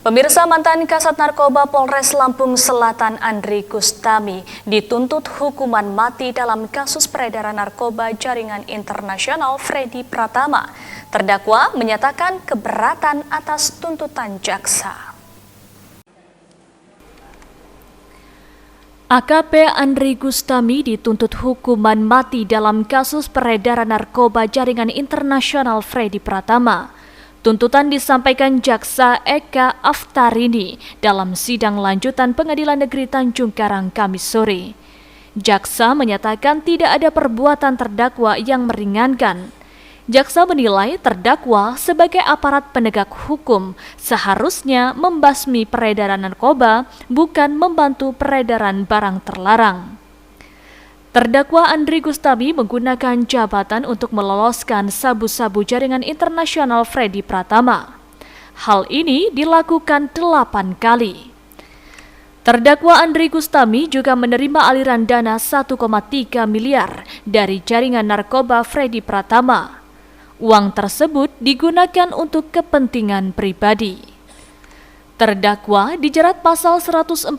Pemirsa, mantan Kasat Narkoba Polres Lampung Selatan Andri Gustami dituntut hukuman mati dalam kasus peredaran narkoba jaringan internasional Freddy Pratama. Terdakwa menyatakan keberatan atas tuntutan jaksa. AKP Andri Gustami dituntut hukuman mati dalam kasus peredaran narkoba jaringan internasional Freddy Pratama. Tuntutan disampaikan Jaksa Eka Aftarini dalam sidang lanjutan Pengadilan Negeri Tanjung Karang Kamis sore. Jaksa menyatakan tidak ada perbuatan terdakwa yang meringankan. Jaksa menilai terdakwa sebagai aparat penegak hukum seharusnya membasmi peredaran narkoba, bukan membantu peredaran barang terlarang. Terdakwa Andri Gustami menggunakan jabatan untuk meloloskan sabu-sabu jaringan internasional Freddy Pratama. Hal ini dilakukan 8 kali. Terdakwa Andri Gustami juga menerima aliran dana 1,3 miliar dari jaringan narkoba Freddy Pratama. Uang tersebut digunakan untuk kepentingan pribadi. Terdakwa dijerat pasal 114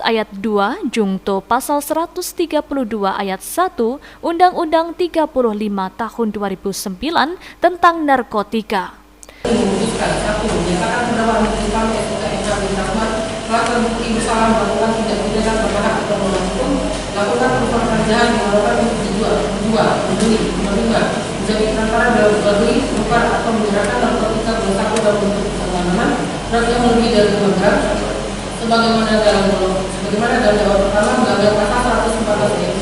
ayat 2 jungto pasal 132 ayat 1 Undang-Undang 35 tahun 2009 tentang narkotika. Memutuskan 1. Menyatakan terdakwa Andri Gustami SPK telah terbukti bersalah melakukan tindak pidana berhak atau hukum, melakukan pekerjaan yang melakukan membeli, menerima, menjadi transparan dalam jual beli, menukar atau menyerahkan narkotika bersatu dalam bentuk pesanan beratnya lebih dari 5 gram, sebagaimana dalam jawab pertama melanggar pasal 114 ayat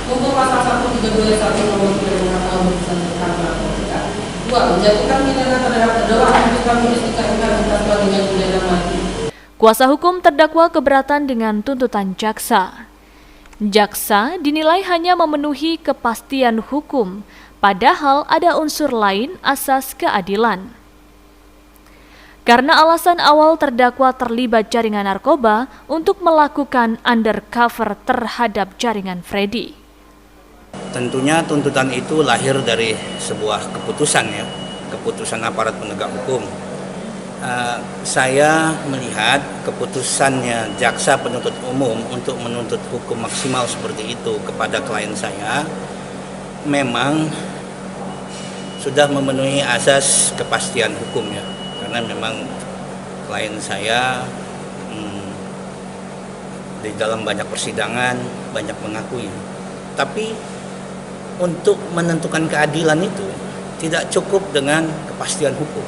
2 maupun pasal 132 ayat 1 nomor 3 tahun tentang narkotika. 2. Menjatuhkan pidana terhadap terdakwa Andri Gustami SPK dengan pidana mati. Kuasa hukum terdakwa keberatan dengan tuntutan jaksa. Jaksa dinilai hanya memenuhi kepastian hukum, padahal ada unsur lain asas keadilan. Karena alasan awal terdakwa terlibat jaringan narkoba untuk melakukan undercover terhadap jaringan Freddy. Tentunya tuntutan itu lahir dari sebuah keputusan keputusan aparat penegak hukum. Saya melihat keputusannya jaksa penuntut umum untuk menuntut hukum maksimal seperti itu kepada klien saya memang sudah memenuhi asas kepastian hukumnya. Karena memang klien saya di dalam banyak persidangan banyak mengakui. Tapi untuk menentukan keadilan itu tidak cukup dengan kepastian hukum.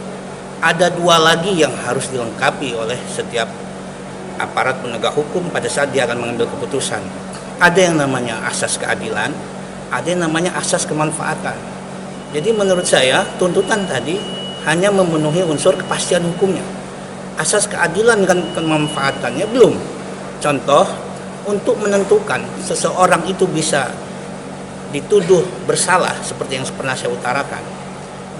Ada 2 lagi yang harus dilengkapi oleh setiap aparat penegak hukum pada saat dia akan mengambil keputusan. Ada yang namanya asas keadilan, ada yang namanya asas kemanfaatan. Jadi menurut saya tuntutan tadi hanya memenuhi unsur kepastian hukumnya. Asas keadilan dan kemanfaatannya belum. Contoh, untuk menentukan seseorang itu bisa dituduh bersalah seperti yang pernah saya utarakan,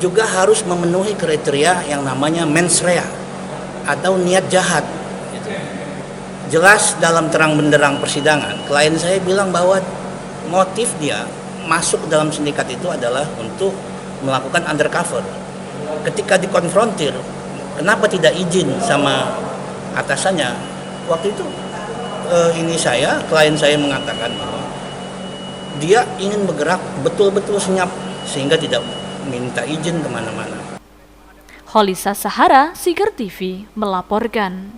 juga harus memenuhi kriteria yang namanya mens rea atau niat jahat. Jelas dalam terang benderang persidangan, klien saya bilang bahwa motif dia masuk dalam sindikat itu adalah untuk melakukan undercover. Ketika dikonfrontir, kenapa tidak izin sama atasannya? Waktu itu klien saya mengatakan bahwa dia ingin bergerak betul-betul senyap sehingga tidak minta izin kemana-mana. Holisa Sahara, Siger TV melaporkan.